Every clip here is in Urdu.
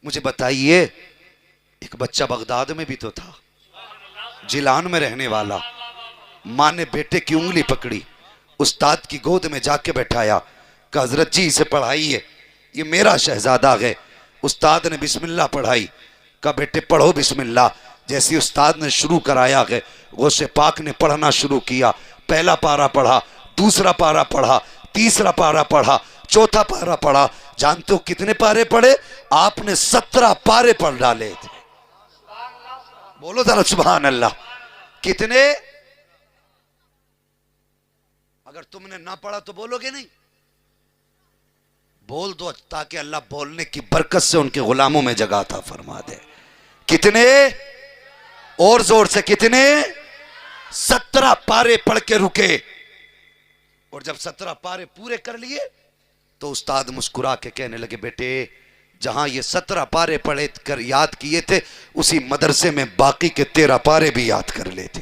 مجھے بتائیے، ایک بچہ بغداد میں بھی تو تھا، جیلان میں رہنے والا، ماں نے بیٹے کی انگلی پکڑی، استاد کی گود میں جا کے بیٹھایا، کہ حضرت جی اسے پڑھائیے، یہ میرا شہزادہ ہے۔ استاد نے بسم اللہ پڑھائی، کہا بیٹے پڑھو بسم اللہ۔ جیسی استاد نے شروع کرایا ہے، غوث پاک نے پڑھنا شروع کیا۔ پہلا پارہ پڑھا، دوسرا پارہ پڑھا، تیسرا پارہ پڑھا، چوتھا پارہ پڑھا۔ جانتے ہو کتنے پارے پڑھے؟ آپ نے 17 پارے پڑھ ڈالے تھے۔ بولو ذرا سبحان اللہ۔ کتنے؟ اگر تم نے نہ پڑھا تو بولو گے نہیں؟ بول دو تاکہ اللہ بولنے کی برکت سے ان کے غلاموں میں جگہ عطا فرما دے۔ کتنے؟ اور زور سے کتنے؟ 17 پارے پڑھ کے رکے، اور جب 17 پارے پورے کر لیے تو استاد مسکرا کے کہنے لگے بیٹے جہاں یہ 17 پارے پڑھے کر یاد کیے تھے اسی مدرسے میں باقی کے 13 پارے بھی یاد کر لیتے۔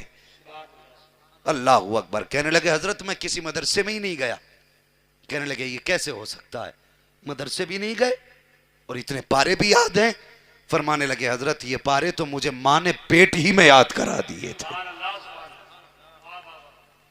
اللہ اکبر۔ کہنے لگے حضرت میں کسی مدرسے میں ہی نہیں گیا۔ کہنے لگے یہ کیسے ہو سکتا ہے، مدرسے بھی نہیں گئے اور اتنے پارے بھی یاد ہیں؟ فرمانے لگے حضرت یہ پارے تو مجھے ماں نے پیٹ ہی میں یاد کرا دیے تھے،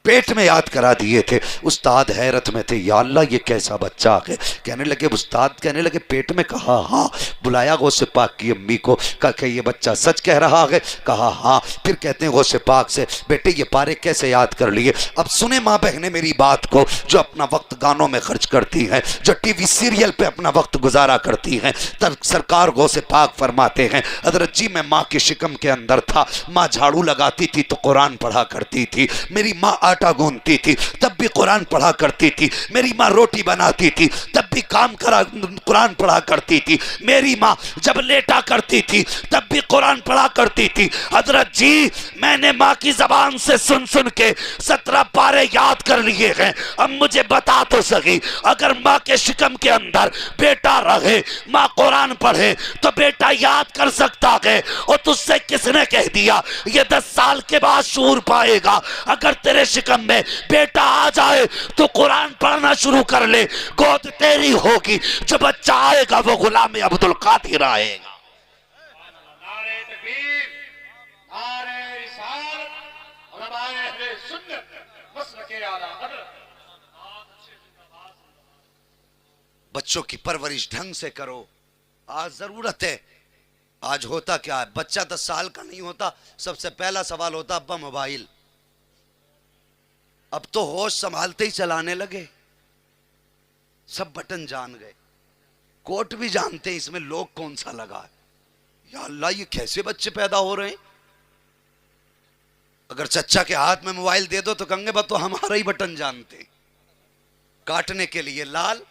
پیٹ میں یاد کرا دیے تھے۔ استاد حیرت میں تھے، یا اللہ یہ کیسا بچہ ہے۔ کہنے لگے استاد کہنے لگے پیٹ میں؟ کہا ہاں۔ بلایا غوث پاک کی امی کو، کہا کہ یہ بچہ سچ کہہ رہا ہے؟ کہا ہاں۔ پھر کہتے ہیں غوث پاک سے بیٹے یہ پارے کیسے یاد کر لیے؟ اب سنیں ماں بہنیں میری بات کو، جو اپنا وقت گانوں میں خرچ کرتی ہیں، جو ٹی وی سیریل پہ اپنا وقت گزارا کرتی ہیں، سرکار غوث پاک فرماتے ہیں حضرت جی میں ماں کے شکم کے اندر تھا، ماں جھاڑو لگاتی تھی تو قرآن پڑھا کرتی تھی، میری ماں آٹا گوندتی تھی تب بھی قرآن پڑھا کرتی تھی، میری ماں روٹی بناتی تھی تب بھی قرآن پڑھا کرتی تھی، میری ماں جب لیٹا کرتی تھی تب بھی قرآن پڑھا کرتی تھی۔ حضرت جی میں نے ماں کی زبان سے سن سن کے 17 پارے یاد کر لیے ہیں۔ اب مجھے بتا تو سکی اگر ماں کے شکم کے اندر بیٹا رہے، ماں قرآن پڑھے تو بیٹا یاد کر سکتا ہے، اور تجھ سے کس نے کہہ دیا یہ 10 سال کے بعد شعور پائے گا؟ اگر تیرے شکم میں بیٹا آ جائے تو قرآن پڑھنا شروع کر لے، گود تیری ہوگی، جو بچہ آئے گا وہ غلام عبدالقادر آئے گا۔ نعرہ تکبیر، نعرہ رسالت، علماء اہل سنت، مسلک اعلیٰ حضرت۔ بچوں کی پرورش ڈھنگ سے کرو۔ آج ضرورت ہے، آج ہوتا کیا ہے، بچہ 10 سال کا نہیں ہوتا سب سے پہلا سوال ہوتا ابا موبائل۔ اب تو ہوش سنبھالتے ہی چلانے لگے، سب بٹن جان گئے، کوٹ بھی جانتے ہیں اس میں لوگ کون سا لگا ہے۔ یا اللہ یہ کیسے بچے پیدا ہو رہے ہیں؟ اگر چچا کے ہاتھ میں موبائل دے دو تو کہیں گے بس تو ہمارا ہی بٹن جانتے ہیں، کاٹنے کے لیے لال،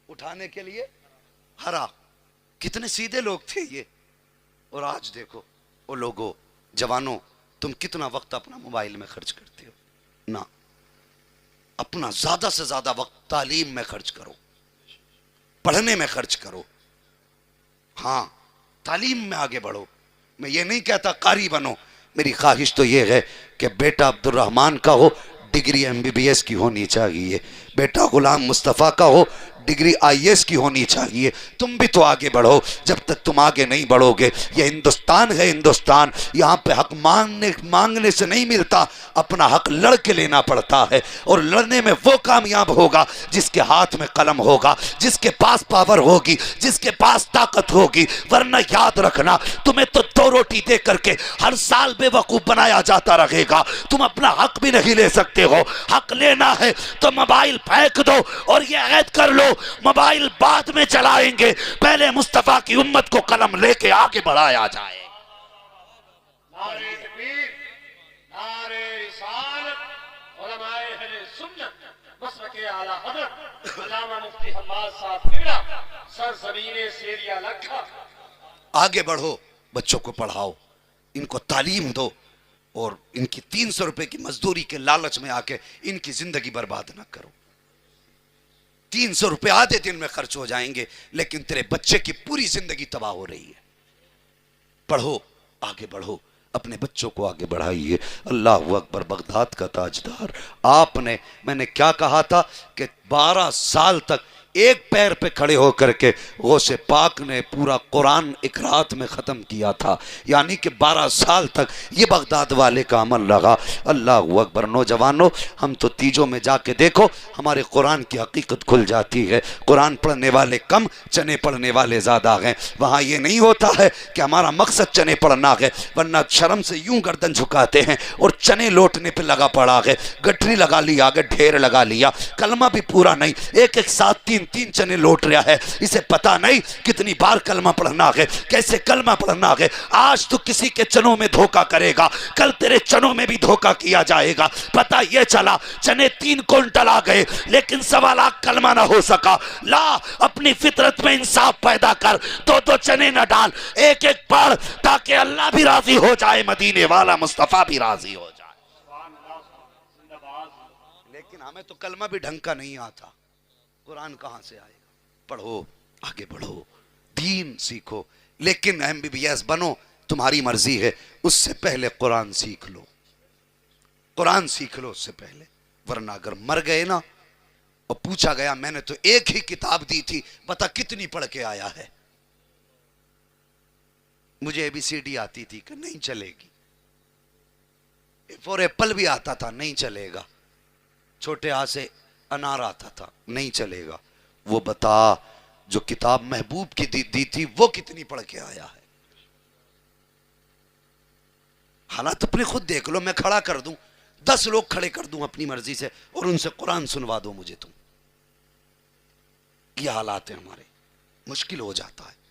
اٹھانے کے لیے ہرا۔ کتنے سیدھے لوگ تھے یہ، اور آج دیکھو وہ لوگوں، جوانوں تم کتنا وقت اپنا موبائل میں خرچ کرتے ہو؟ نہ، اپنا زیادہ سے زیادہ وقت تعلیم میں خرچ کرو، پڑھنے میں خرچ کرو۔ ہاں تعلیم میں آگے بڑھو، میں یہ نہیں کہتا قاری بنو، میری خواہش تو یہ ہے کہ بیٹا عبد الرحمن کا ہو ڈگری MBBS کی ہونی چاہیے، بیٹا غلام مصطفیٰ کا ہو ڈگری IAS کی ہونی چاہیے۔ تم بھی تو آگے بڑھو، جب تک تم آگے نہیں بڑھو گے، یہ ہندوستان ہے، ہندوستان یہاں پہ حق مانگنے سے نہیں ملتا، اپنا حق لڑ کے لینا پڑتا ہے، اور لڑنے میں وہ کامیاب ہوگا جس کے ہاتھ میں قلم ہوگا، جس کے پاس پاور ہوگی، جس کے پاس طاقت ہوگی۔ ورنہ یاد رکھنا تمہیں تو 2 روٹی دے کر کے ہر سال بے وقوف بنایا جاتا رہے گا، تم اپنا حق بھی نہیں لے سکتے ہو۔ حق لینا ہے تو موبائل پھینک دو اور یہ عہد کر لو موبائل بعد میں چلائیں گے، پہلے مصطفیٰ کی امت کو قلم لے کے آگے بڑھایا جائے۔ نعرہ تکبیر، نعرہ رسالت، علماء اہل سنت، مسلک اعلیٰ حضرت علامہ مفتی حماد صاحب پیڑا، سرزمین سیریا لکھا۔ آگے بڑھو، بچوں کو پڑھاؤ، ان کو تعلیم دو، اور ان کی 300 روپے کی مزدوری کے لالچ میں آ کے ان کی زندگی برباد نہ کرو۔ 300 روپے آدھے دن میں خرچ ہو جائیں گے، لیکن تیرے بچے کی پوری زندگی تباہ ہو رہی ہے۔ پڑھو، آگے بڑھو، اپنے بچوں کو آگے بڑھائیے۔ اللہ اکبر۔ بغداد کا تاجدار آپ نے، میں نے کیا کہا تھا کہ 12 سال تک ایک پیر پہ کھڑے ہو کر کے غوث پاک نے پورا قرآن ایک رات میں ختم کیا تھا، یعنی کہ 12 سال تک یہ بغداد والے کا عمل رہا۔ اللہ اکبر۔ نوجوانوں، ہم تو تیجوں میں جا کے دیکھو، ہمارے قرآن کی حقیقت کھل جاتی ہے۔ قرآن پڑھنے والے کم، چنے پڑھنے والے زیادہ ہیں۔ وہاں یہ نہیں ہوتا ہے کہ ہمارا مقصد چنے پڑھنا ہے، ورنہ شرم سے یوں گردن جھکاتے ہیں اور چنے لوٹنے پہ لگا پڑا ہے، گٹھری لگا لیا، آگے ڈھیر لگا لیا، کلمہ بھی پورا نہیں، ایک ساتھ تین چنے لوٹ رہا ہے، اسے پتا نہیں کتنی بار کلمہ پڑھنا ہے، کیسے کلمہ پڑھنا ہے۔ آج تو کسی کے چنوں میں دھوکہ کرے گا، کل تیرے چنوں میں بھی دھوکہ کیا جائے گا۔ پتہ یہ چلا چنے 3 کوئنٹل آ گئے لیکن 1.25 لاکھ کلمہ نہ ہو سکا۔ لا، اپنی فطرت میں انصاف پیدا کر، 2 چنے نہ ڈال، ایک پڑھ تاکہ اللہ بھی راضی ہو جائے، مدینے والا مصطفیٰ بھی راضی ہو جائے۔ لیکن ہمیں تو کلمہ بھی ڈھنگ کا نہیں آتا، قرآن کہاں سے آئے گا؟ پڑھو، آگے بڑھو، دین سیکھو، لیکن MBBS بنو تمہاری مرضی ہے، اس سے پہلے قرآن سیکھ لو، قرآن سیکھ لو اس سے پہلے، ورنہ اگر مر گئے نا اور پوچھا گیا میں نے تو ایک ہی کتاب دی تھی، بتا کتنی پڑھ کے آیا ہے؟ مجھے ABCD آتی تھی کہ نہیں چلے گی، فور ایپل بھی آتا تھا، نہیں چلے گا، چھوٹے آ سے انار آتا تھا، نہیں چلے گا۔ وہ بتا جو کتاب محبوب کی دی تھی وہ کتنی پڑھ کے آیا ہے؟ حالات اپنے خود دیکھ لو، میں کھڑا کر دوں 10 لوگ کھڑے کر دوں اپنی مرضی سے اور ان سے قرآن سنوا دو مجھے تم، یہ حالات ہیں ہمارے، مشکل ہو جاتا ہے۔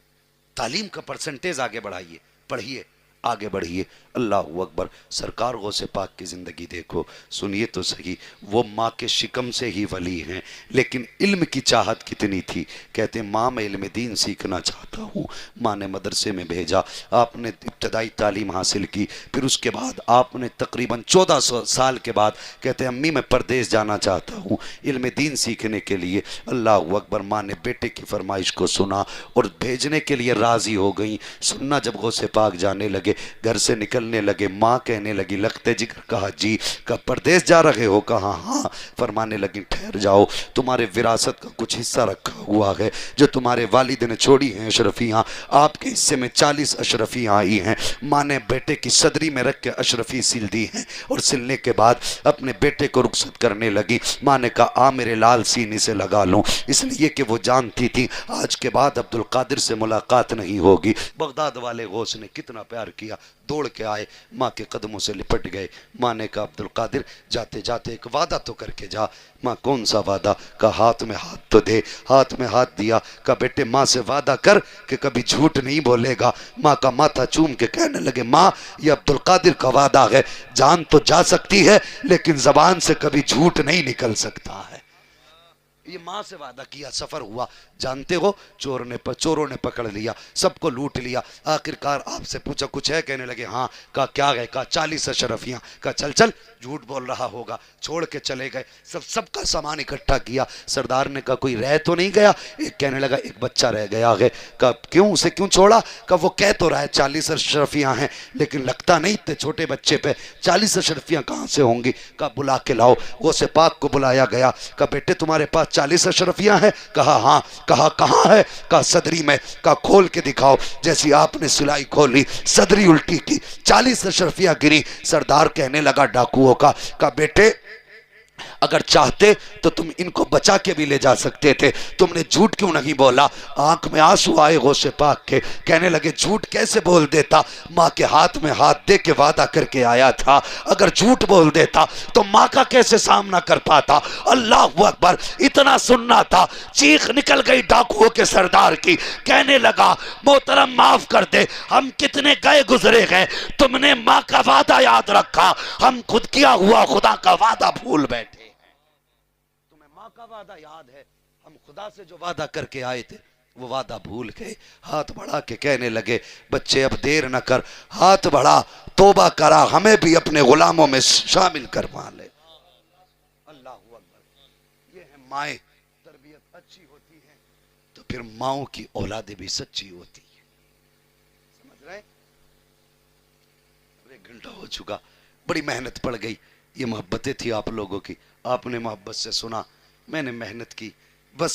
تعلیم کا پرسنٹیج آگے بڑھائیے، پڑھیے، آگے بڑھیے۔ اللہ اکبر۔ سرکار غوث پاک کی زندگی دیکھو، سنیے تو صحیح، وہ ماں کے شکم سے ہی ولی ہیں، لیکن علم کی چاہت کتنی تھی۔ کہتے ہیں ماں میں علم دین سیکھنا چاہتا ہوں، ماں نے مدرسے میں بھیجا، آپ نے ابتدائی تعلیم حاصل کی، پھر اس کے بعد آپ نے تقریباً 14 سال کے بعد کہتے ہیں امی میں پردیس جانا چاہتا ہوں علم دین سیکھنے کے لیے۔ اللہ اکبر۔ ماں نے بیٹے کی فرمائش کو سنا اور بھیجنے کے لیے راضی ہو گئیں۔ سننا جب غوث پاک جانے لگے، گھر سے نکلنے لگے، ماں کہنے لگی لگتے جگر، کہا جی، کہا پردیس جا رہے ہو؟ کہا ہاں۔ فرمانے لگی ٹھہر جاؤ، تمہارے وراثت کا کچھ حصہ رکھا ہوا ہے جو تمہارے والد نے چھوڑی ہیں اشرفیاں، آپ کے حصے میں 40 اشرفیاں آئی ہیں۔ ماں نے بیٹے کی صدری میں رکھ کے اشرفی سل دی ہیں اور سلنے کے بعد اپنے بیٹے کو رخصت کرنے لگی۔ ماں نے کہا آ میرے لال سینے سے لگا لوں، اس لیے کہ وہ جانتی تھی آج کے بعد عبدالقادر سے ملاقات نہیں ہوگی۔ بغداد والے غوث نے کتنا پیار کیا، دوڑ کے آئے، ماں کے قدموں سے لپٹ گئے۔ ماں نے کہا عبدالقادر جاتے جاتے ایک وعدہ تو کر کے جا۔ ماں کون سا وعدہ؟ کہا ہاتھ میں ہاتھ تو دے۔ ہاتھ میں ہاتھ دیا، کہا بیٹے ماں سے وعدہ کر کہ کبھی جھوٹ نہیں بولے گا۔ ماں کا ماتھا چوم کے کہنے لگے ماں یہ عبدالقادر کا وعدہ ہے، جان تو جا سکتی ہے لیکن زبان سے کبھی جھوٹ نہیں نکل سکتا ہے۔ یہ ماں سے وعدہ کیا، سفر ہوا، جانتے ہو چوروں نے پکڑ لیا، سب کو لوٹ لیا۔ آخرکار آپ سے پوچھا کچھ ہے؟ کہنے لگے ہاں۔ کہا کیا ہے؟ کہا 40 اشرفیاں۔ کہا چل چل، جھوٹ بول رہا ہوگا۔ چھوڑ کے چلے گئے، سب کا سامان اکٹھا کیا۔ سردار نے کہا کوئی رہ تو نہیں گیا؟ ایک کہنے لگا ایک بچہ رہ گیا ہے۔ کہا کیوں، اسے کیوں چھوڑا؟ کہا وہ کہہ تو رہا ہے 40 اشرفیاں ہیں لیکن لگتا نہیں اتنے چھوٹے بچے پہ 40 اشرفیاں کہاں سے ہوں گی؟ کہا بلا کے لاؤ۔ غوث پاک کو بلایا گیا، کہا بیٹے تمہارے پاس 40 اشرفیاں ہیں؟ کہا ہاں۔ کہا کہاں ہے؟ کہا صدری میں۔ کہا کھول کے دکھاؤ۔ جیسی آپ نے سلائی کھولی، صدری الٹی کی، 40 اشرفیاں گری۔ سردار کہنے لگا ڈاکوؤں کا، کہا بیٹے اگر چاہتے تو تم ان کو بچا کے بھی لے جا سکتے تھے، تم نے جھوٹ کیوں نہیں بولا؟ آنکھ میں آنسو آئے غوث پاک کے، کہنے لگے جھوٹ کیسے بول دیتا؟ ماں کے ہاتھ میں ہاتھ دے کے وعدہ کر کے آیا تھا، اگر جھوٹ بول دیتا تو ماں کا کیسے سامنا کر پاتا؟ اللہ اکبر۔ اتنا سننا تھا، چیخ نکل گئی ڈاکوؤں کے سردار کی، کہنے لگا محترم معاف کر دے، ہم کتنے گئے گزرے گئے، تم نے ماں کا وعدہ یاد رکھا، ہم خود کیا ہوا خدا کا وعدہ بھول بیٹھے۔ ماں کا وعدہ یاد ہے، ہم خدا سے جو وعدہ کر کے آئے تھے وہ وعدہ بھول گئے۔ ہاتھ بڑھا کے کہنے لگے بچے اب دیر نہ کر، ہاتھ بڑھا، توبہ کرا، ہمیں بھی اپنے غلاموں میں شامل کروا لے۔ اللہ اکبر۔ یہ ہے مائیں، تربیت اچھی ہوتی ہے تو پھر ماؤں کی اولادیں بھی سچی ہوتی ہیں، سمجھ رہے؟ 1 گھنٹہ ہو چکا، بڑی محنت پڑ گئی، یہ محبتیں تھی آپ لوگوں کی، آپ نے محبت سے سنا، میں نے محنت کی، بس